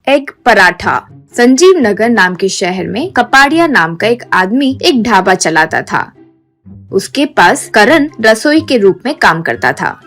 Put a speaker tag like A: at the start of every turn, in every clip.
A: Egg paratha. Sanjeev नगर नाम के शहर में कपाड़िया नाम का एक आदमी एक ढाबा चलाता था। उसके पास करण रसोई के रूप में काम करता था।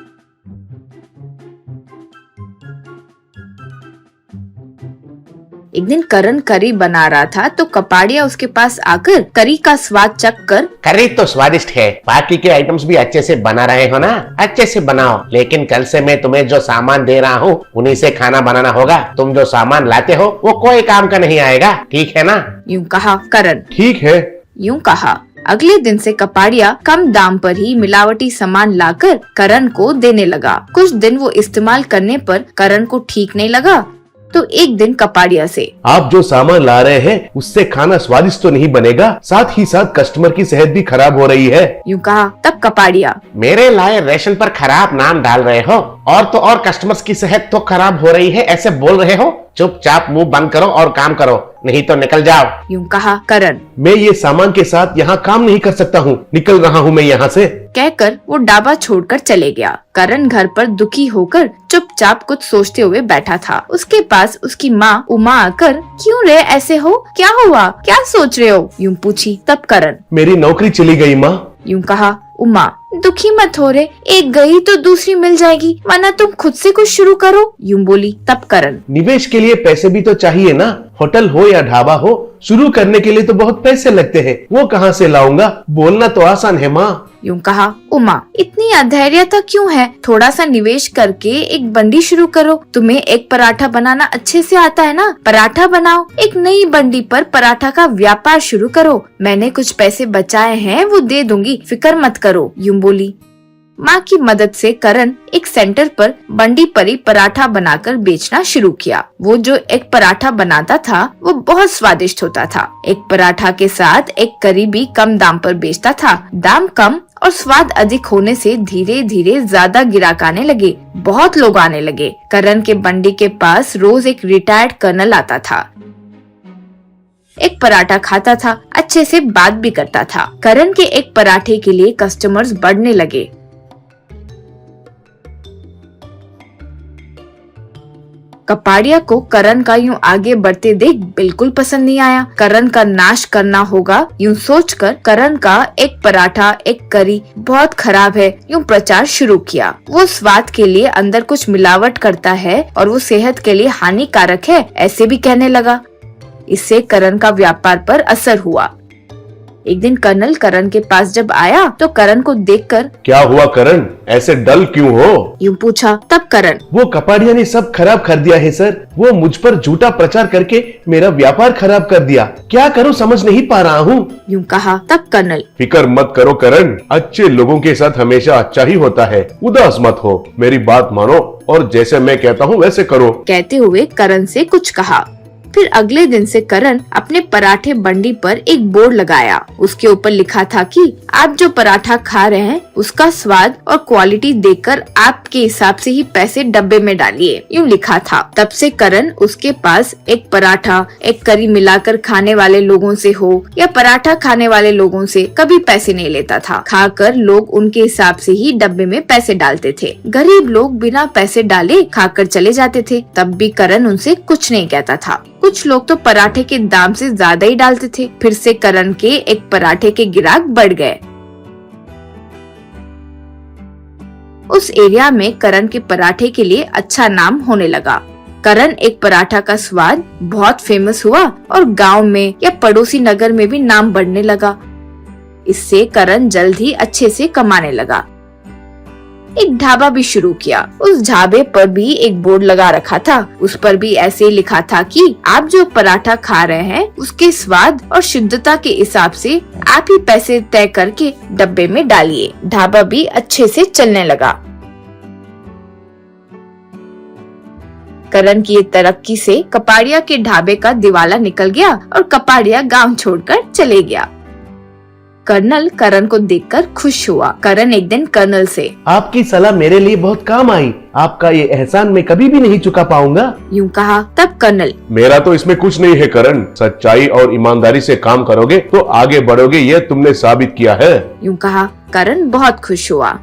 A: एक दिन करण करी बना रहा था तो कपाड़िया उसके पास आकर करी का स्वाद चख कर,
B: करी तो स्वादिष्ट है, बाकी के आइटम्स भी अच्छे से बना रहे हो ना, अच्छे से बनाओ, लेकिन कल से मैं तुम्हें जो सामान दे रहा हूँ उन्हीं से खाना बनाना होगा। तुम जो सामान लाते हो वो कोई काम का नहीं आएगा, ठीक है ना?
A: यूं कहा करण।
C: ठीक है।
A: यूं कहा। अगले दिन से कपाड़िया कम दाम पर ही मिलावटी सामान लाकर करण को देने लगा। कुछ दिन वो इस्तेमाल करने पर करण को ठीक नहीं लगा तो एक दिन कपाड़िया से,
C: आप जो सामान ला रहे हैं उससे खाना स्वादिष्ट तो नहीं बनेगा, साथ ही साथ कस्टमर की सेहत भी खराब हो रही है।
A: यूं कहा। तब कपाड़िया,
B: मेरे लाए रेशन पर खराब नाम डाल रहे हो और तो और कस्टमर्स की सेहत तो खराब हो रही है ऐसे बोल रहे हो? चुपचाप मुंह बंद करो और काम करो, नहीं तो निकल जाओ।
A: यूं कहा करण।
C: मैं ये सामान के साथ यहाँ काम नहीं कर सकता हूँ, निकल रहा हूँ मैं यहाँ से।
A: कहकर वो ढाबा छोड़कर चले गया। करण घर पर दुखी होकर चुपचाप कुछ सोचते हुए बैठा था। उसके पास उसकी माँ उमा आकर, क्यों रे ऐसे हो, क्या हुआ, क्या सोच रहे हो, यूं पूछी। तब करण,
C: मेरी नौकरी चली गई माँ।
A: यूं कहा। उमा, दुखी मत हो रे, एक गई तो दूसरी मिल जाएगी, वरना तुम खुद से कुछ शुरू करो, यूं बोली। तब करण,
C: निवेश के लिए पैसे भी तो चाहिए ना, होटल हो या ढाबा हो, शुरू करने के लिए तो बहुत पैसे लगते हैं, वो कहाँ से लाऊंगा? बोलना तो आसान है माँ।
A: यूं कहा। उमा, इतनी अधैर्यता क्यों है, थोड़ा सा निवेश करके एक बंडी शुरू करो। तुम्हें एक पराठा बनाना अच्छे से आता है ना, पराठा बनाओ, एक नई बंडी पर पराठा का व्यापार शुरू करो। मैंने कुछ पैसे बचाए हैं वो दे दूंगी, फिक्र मत करो, यूं बोली। माँ की मदद से करण एक सेंटर पर बंडी पर ही पराठा बनाकर बेचना शुरू किया। वो जो एक पराठा बनाता था वो बहुत स्वादिष्ट होता था। एक पराठा के साथ एक करी भी कम दाम पर बेचता था। दाम कम और स्वाद अधिक होने से धीरे धीरे ज्यादा ग्राहक आने लगे, बहुत लोग आने लगे। करण के बंडी के पास रोज एक रिटायर्ड कर्नल आता था, एक पराठा खाता था, अच्छे से बात भी करता था। करण के एक पराठे के लिए कस्टमर्स बढ़ने लगे। कपाड़िया को करण का यूं आगे बढ़ते देख बिल्कुल पसंद नहीं आया। करण का नाश करना होगा यूं सोचकर करण का एक पराठा एक करी बहुत खराब है यूं प्रचार शुरू किया। वो स्वाद के लिए अंदर कुछ मिलावट करता है और वो सेहत के लिए हानिकारक है ऐसे भी कहने लगा। इससे करण का व्यापार पर असर हुआ। एक दिन कर्नल करण के पास जब आया तो करण को देखकर, क्या
C: हुआ करण, ऐसे डल क्यों हो,
A: यूं पूछा। तब करण,
C: वो कपाड़िया ने सब खराब कर दिया है सर, वो मुझ पर झूठा प्रचार करके मेरा व्यापार खराब कर दिया, क्या करूं समझ नहीं पा रहा हूँ,
A: यूं कहा। तब कर्नल,
C: फिक्र मत करो करण, अच्छे लोगों के साथ हमेशा अच्छा ही होता है, उदास मत हो, मेरी बात मानो और जैसे मैं कहता हूँ वैसे करो। कहते
A: हुए करण से कुछ कहा। फिर अगले दिन से करण अपने पराठे बंडी पर एक बोर्ड लगाया। उसके ऊपर लिखा था कि आप जो पराठा खा रहे हैं उसका स्वाद और क्वालिटी देखकर आपके हिसाब से ही पैसे डब्बे में डालिए, यूं लिखा था। तब से करण उसके पास एक पराठा एक करी मिलाकर खाने वाले लोगों से हो या पराठा खाने वाले लोगों से कभी पैसे नहीं लेता था। खाकर लोग उनके हिसाब से ही डब्बे में पैसे डालते थे। गरीब लोग बिना पैसे डाले खाकर चले जाते थे, तब भी करण उनसे कुछ नहीं कहता था। कुछ लोग तो पराठे के दाम से ज्यादा ही डालते थे। फिर से करण के एक पराठे के ग्राहक बढ़ गए। उस एरिया में करण के पराठे के लिए अच्छा नाम होने लगा। करण एक पराठा का स्वाद बहुत फेमस हुआ और गांव में या पड़ोसी नगर में भी नाम बढ़ने लगा। इससे करण जल्द ही अच्छे से कमाने लगा। एक ढाबा भी शुरू किया। उस ढाबे पर भी एक बोर्ड लगा रखा था। उस पर भी ऐसे लिखा था कि आप जो पराठा खा रहे हैं उसके स्वाद और शुद्धता के हिसाब से आप ही पैसे तय करके डब्बे में डालिए। ढाबा भी अच्छे से चलने लगा। करण की तरक्की से कपाड़िया के ढाबे का दिवाला निकल गया और कपाड़िया गांव छोड़कर चले गया। कर्नल करण को देखकर खुश हुआ। करण एक दिन कर्नल से,
C: आपकी सलाह मेरे लिए बहुत काम आई, आपका ये एहसान मैं कभी भी नहीं चुका पाऊंगा,
A: यूं कहा। तब कर्नल,
C: मेरा तो इसमें कुछ नहीं है करण, सच्चाई और ईमानदारी से काम करोगे तो आगे बढ़ोगे, ये तुमने साबित किया है,
A: यूं कहा। करण बहुत खुश हुआ।